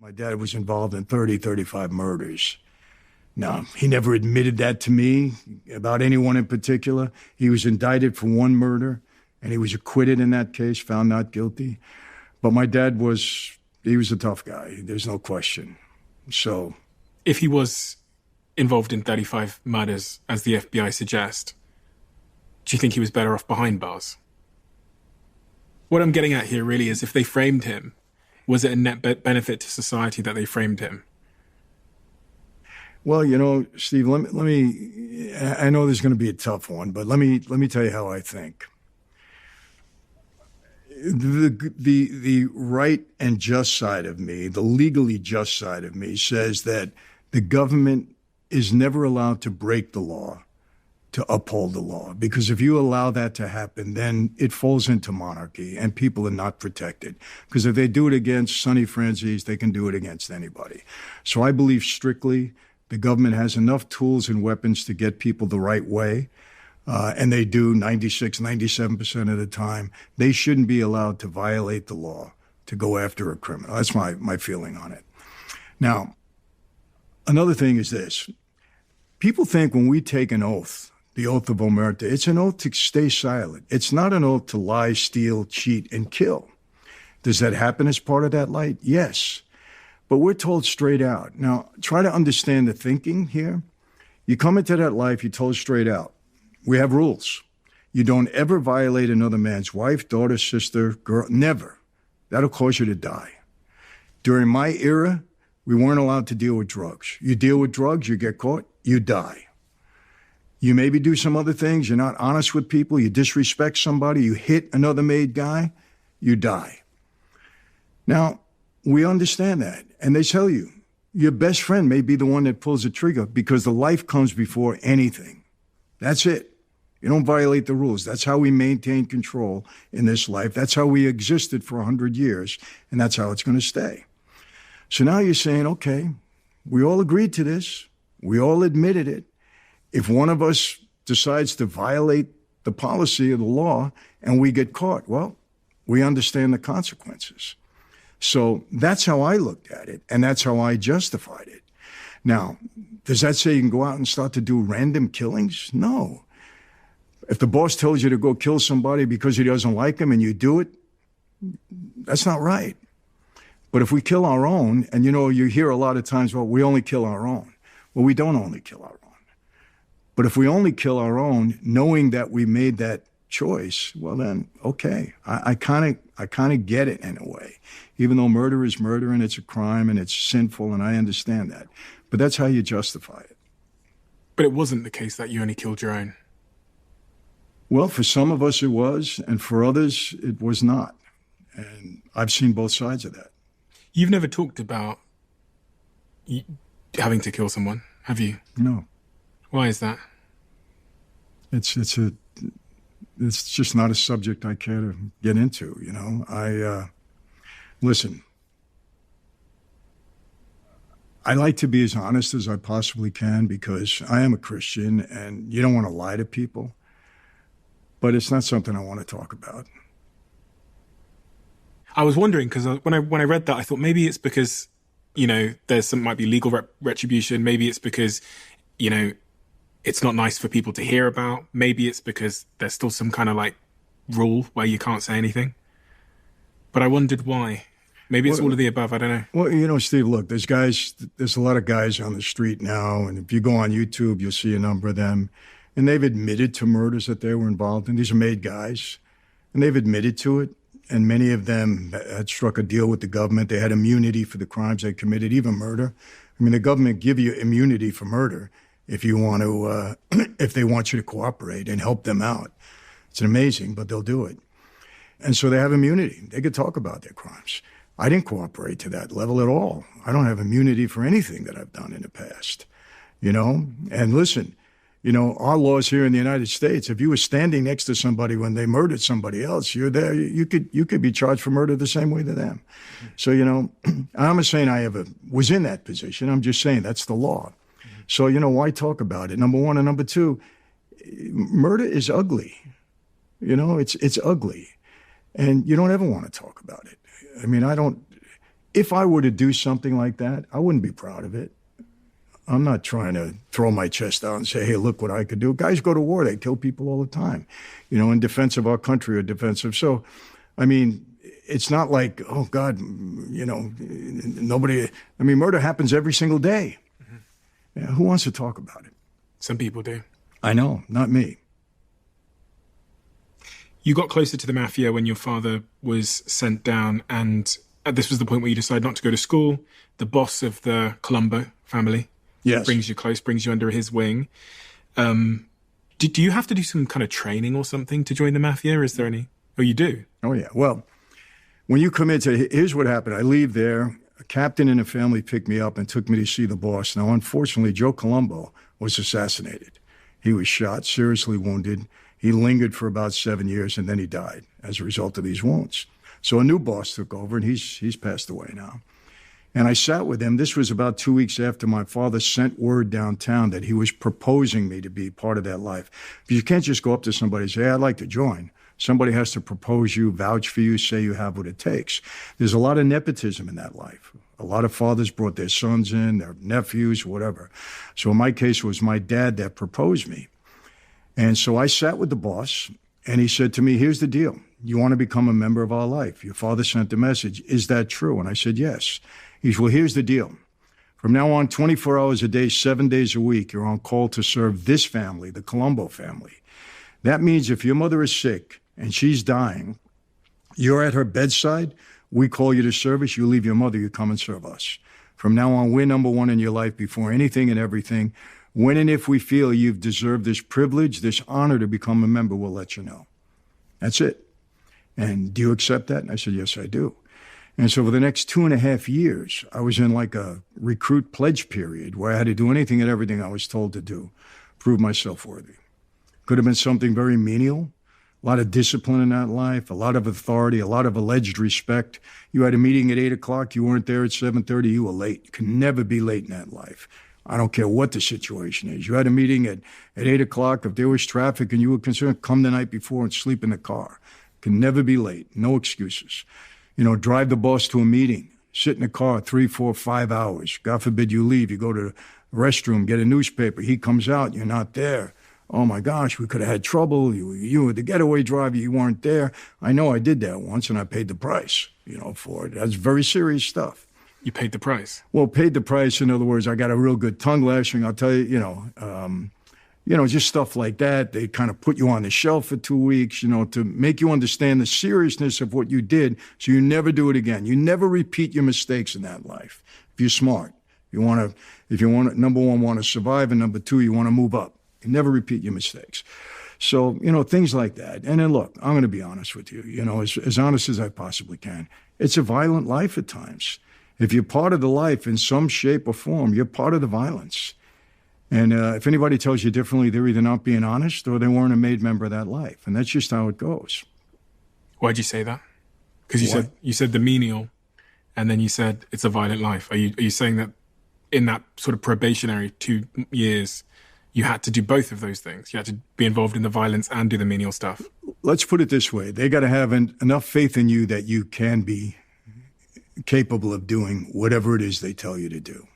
My dad was involved in 30, 35 murders. Now, he never admitted that to me about anyone in particular. He was indicted for one murder, and he was acquitted in that case, found not guilty. But my dad he was a tough guy. There's no question. So, if he was involved in 35 murders, as the FBI suggest, do you think he was better off behind bars? What I'm getting at here really is, if they framed him, was it a net benefit to society that they framed him? Well, Steve, let me, I know there's going to be a tough one, but let me tell you how I think. The right and just side of me, the legally just side of me, says that the government is never allowed to break the law to uphold the law. Because if you allow that to happen, then it falls into monarchy and people are not protected. Because if they do it against Sonny Franzese, they can do it against anybody. So I believe strictly the government has enough tools and weapons to get people the right way. And they do 96, 97% of the time. They shouldn't be allowed to violate the law to go after a criminal. That's my feeling on it. Now, another thing is this. People think when we take an oath, the oath of omerta, it's an oath to stay silent. It's not an oath to lie, steal, cheat, and kill. Does that happen as part of that light? Yes. But we're told straight out. Now, try to understand the thinking here. You come into that life, you're told straight out. We have rules. You don't ever violate another man's wife, daughter, sister, girl, never. That'll cause you to die. During my era, we weren't allowed to deal with drugs. You deal with drugs, you get caught, you die. You maybe do some other things, you're not honest with people, you disrespect somebody, you hit another made guy, you die. Now, we understand that, and they tell you, your best friend may be the one that pulls the trigger because the life comes before anything. That's it. You don't violate the rules. That's how we maintain control in this life. That's how we existed for 100 years, and that's how it's going to stay. So now you're saying, okay, we all agreed to this. We all admitted it. If one of us decides to violate the policy of the law and we get caught, well, we understand the consequences. So that's how I looked at it, and that's how I justified it. Now, does that say you can go out and start to do random killings? No. If the boss tells you to go kill somebody because he doesn't like him and you do it, that's not right. But if we kill our own, and you hear a lot of times, well, we only kill our own. Well, we don't only kill our own. But if we only kill our own, knowing that we made that choice, well then, okay. I kind of get it in a way. Even though murder is murder and it's a crime and it's sinful, and I understand that. But that's how you justify it. But it wasn't the case that you only killed your own. Well, for some of us it was, and for others it was not. And I've seen both sides of that. You've never talked about having to kill someone, have you? No. Why is that? It's just not a subject I care to get into, Listen, I like to be as honest as I possibly can because I am a Christian and you don't want to lie to people. But it's not something I want to talk about. I was wondering, because when I read that, I thought maybe it's because, there's might be legal retribution. Maybe it's because, it's not nice for people to hear about. Maybe it's because there's still some kind of rule where you can't say anything. But I wondered why. Maybe it's all of the above. I don't know. Well, Steve, look, there's a lot of guys on the street now. And if you go on YouTube, you'll see a number of them. And they've admitted to murders that they were involved in. These are made guys. And they've admitted to it. And many of them had struck a deal with the government. They had immunity for the crimes they committed, even murder. I mean, the government give you immunity for murder if you want to, if they want you to cooperate and help them out. It's amazing, but they'll do it. And so they have immunity. They could talk about their crimes. I didn't cooperate to that level at all. I don't have immunity for anything that I've done in the past, And listen, our laws here in the United States, if you were standing next to somebody when they murdered somebody else, you're there, you could be charged for murder the same way to them. So, I'm not saying I ever was in that position. I'm just saying that's the law. So, why talk about it? Number one. And number two, murder is ugly. It's ugly. And you don't ever want to talk about it. I mean, if I were to do something like that, I wouldn't be proud of it. I'm not trying to throw my chest out and say, hey, look what I could do. Guys go to war. They kill people all the time, in defense of our country or defensive. So, I mean, it's not like, oh, God, nobody. I mean, murder happens every single day. Mm-hmm. Yeah, who wants to talk about it? Some people do. I know, not me. You got closer to the Mafia when your father was sent down, and this was the point where you decided not to go to school. The boss of the Colombo family brings you close, brings you under his wing. Do you have to do some kind of training or something to join the Mafia? Is there any? Oh, you do? Oh, yeah. Well, when you come into, here's what happened. I leave there. A captain in the family picked me up and took me to see the boss. Now, unfortunately, Joe Colombo was assassinated. He was shot, seriously wounded. He lingered for about 7 years, and then he died as a result of these wounds. So a new boss took over, and he's passed away now. And I sat with him. This was about 2 weeks after my father sent word downtown that he was proposing me to be part of that life. Because you can't just go up to somebody and say, hey, I'd like to join. Somebody has to propose you, vouch for you, say you have what it takes. There's a lot of nepotism in that life. A lot of fathers brought their sons in, their nephews, whatever. So in my case, it was my dad that proposed me. And so I sat with the boss, and he said to me, here's the deal. You want to become a member of our life. Your father sent a message. Is that true? And I said, yes. He said, well, here's the deal. From now on, 24 hours a day, 7 days a week, you're on call to serve this family, the Colombo family. That means if your mother is sick and she's dying, you're at her bedside, we call you to service, you leave your mother, you come and serve us. From now on, we're number one in your life before anything and everything. When and if we feel you've deserved this privilege, this honor to become a member, we'll let you know. That's it. And do you accept that? And I said, yes, I do. And so for the next 2.5 years, I was in like a recruit pledge period where I had to do anything and everything I was told to do, prove myself worthy. Could have been something very menial, a lot of discipline in that life, a lot of authority, a lot of alleged respect. You had a meeting at 8 o'clock, you weren't there at 7:30, you were late. You can never be late in that life. I don't care what the situation is. You had a meeting at 8 o'clock. If there was traffic and you were concerned, come the night before and sleep in the car. Can never be late. No excuses. Drive the boss to a meeting. Sit in the car 3, 4, 5 hours. God forbid you leave. You go to the restroom, get a newspaper. He comes out. You're not there. Oh, my gosh, we could have had trouble. You were the getaway driver. You weren't there. I know I did that once, and I paid the price, for it. That's very serious stuff. You paid the price? Well, paid the price. In other words, I got a real good tongue lashing. I'll tell you, just stuff like that. They kind of put you on the shelf for 2 weeks, to make you understand the seriousness of what you did so you never do it again. You never repeat your mistakes in that life. If you're smart, if you want to, number one, want to survive, and number two, you want to move up. You never repeat your mistakes. So, things like that. And then look, I'm going to be honest with you, as honest as I possibly can. It's a violent life at times. If you're part of the life in some shape or form, you're part of the violence. And if anybody tells you differently, they're either not being honest or they weren't a made member of that life. And that's just how it goes. Why'd you say that? Because you said the menial, and then you said it's a violent life. Are you saying that in that sort of probationary 2 years, you had to do both of those things? You had to be involved in the violence and do the menial stuff? Let's put it this way. They got to have enough faith in you that you can be capable of doing whatever it is they tell you to do.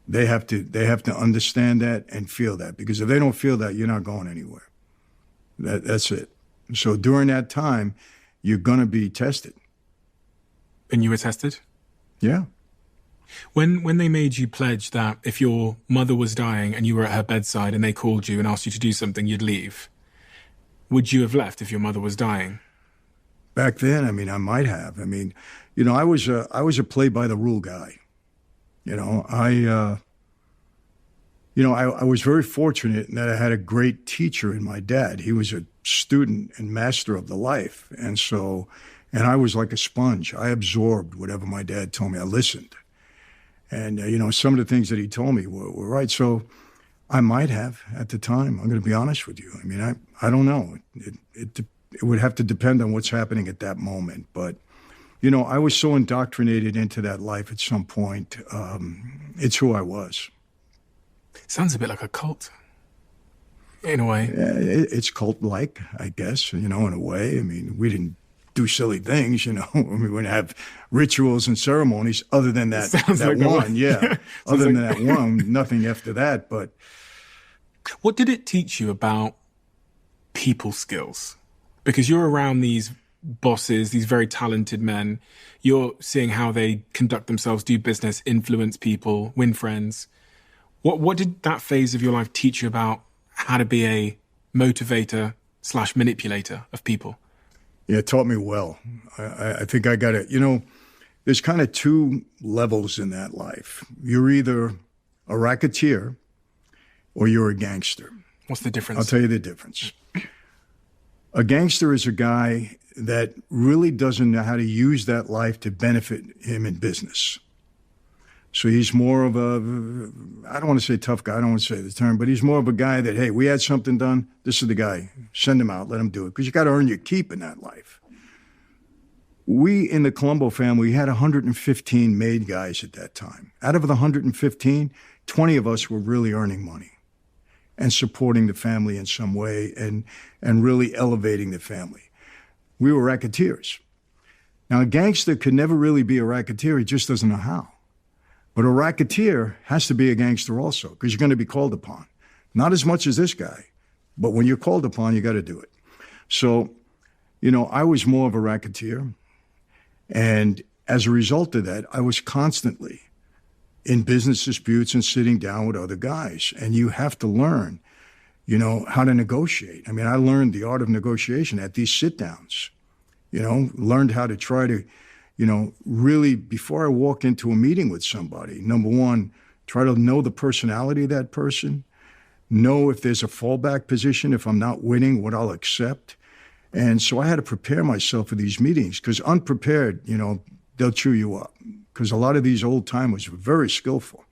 They have to understand that and feel that, because if they don't feel that, you're not going anywhere. That's it. So during that time, you're going to be tested. And you were tested? Yeah. When they made you pledge that if your mother was dying and you were at her bedside and they called you and asked you to do something, you'd leave, would you have left if your mother was dying? Back then, I might have. I was a play by the rule guy. I was very fortunate in that I had a great teacher in my dad. He was a student and master of the life. And I was like a sponge. I absorbed whatever my dad told me. I listened. And, some of the things that he told me were right. So I might have at the time. I'm going to be honest with you. I don't know. It would have to depend on what's happening at that moment. But, I was so indoctrinated into that life at some point. It's who I was. Sounds a bit like a cult, in a way. It's cult-like, I guess, in a way. We didn't do silly things, you know. We wouldn't have rituals and ceremonies other than that like one. Yeah. Other than that one, nothing after that. But what did it teach you about people skills? Because you're around these bosses, these very talented men. You're seeing how they conduct themselves, do business, influence people, win friends. What did that phase of your life teach you about how to be a motivator / manipulator of people? Yeah, it taught me well. I think I got it. You know, there's kind of two levels in that life. You're either a racketeer or you're a gangster. What's the difference? I'll tell you the difference. A gangster is a guy that really doesn't know how to use that life to benefit him in business. So he's more of a, I don't want to say tough guy, I don't want to say the term, but he's more of a guy that, hey, we had something done, this is the guy, send him out, let him do it, because you got to earn your keep in that life. We, in the Colombo family, had 115 made guys at that time. Out of the 115, 20 of us were really earning money and supporting the family in some way and really elevating the family. We were racketeers. Now, a gangster could never really be a racketeer. He just doesn't know how. But a racketeer has to be a gangster also, because you're going to be called upon. Not as much as this guy, but when you're called upon, you got to do it. So, you know, I was more of a racketeer. And as a result of that, I was constantly in business disputes and sitting down with other guys. And you have to learn, you know, how to negotiate. I mean, I learned the art of negotiation at these sit-downs, you know, learned how to try to, you know, really, before I walk into a meeting with somebody, number one, try to know the personality of that person, know if there's a fallback position, if I'm not winning, what I'll accept. And so I had to prepare myself for these meetings, because unprepared, you know, they'll chew you up, because a lot of these old timers were very skillful.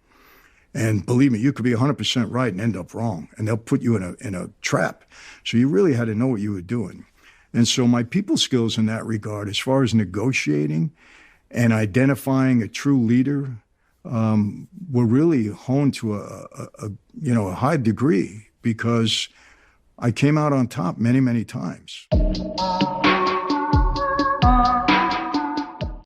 And believe me, you could be 100% right and end up wrong, and they'll put you in a trap. So you really had to know what you were doing. And so my people skills in that regard, as far as negotiating and identifying a true leader, were really honed to a high degree, because I came out on top many, many times.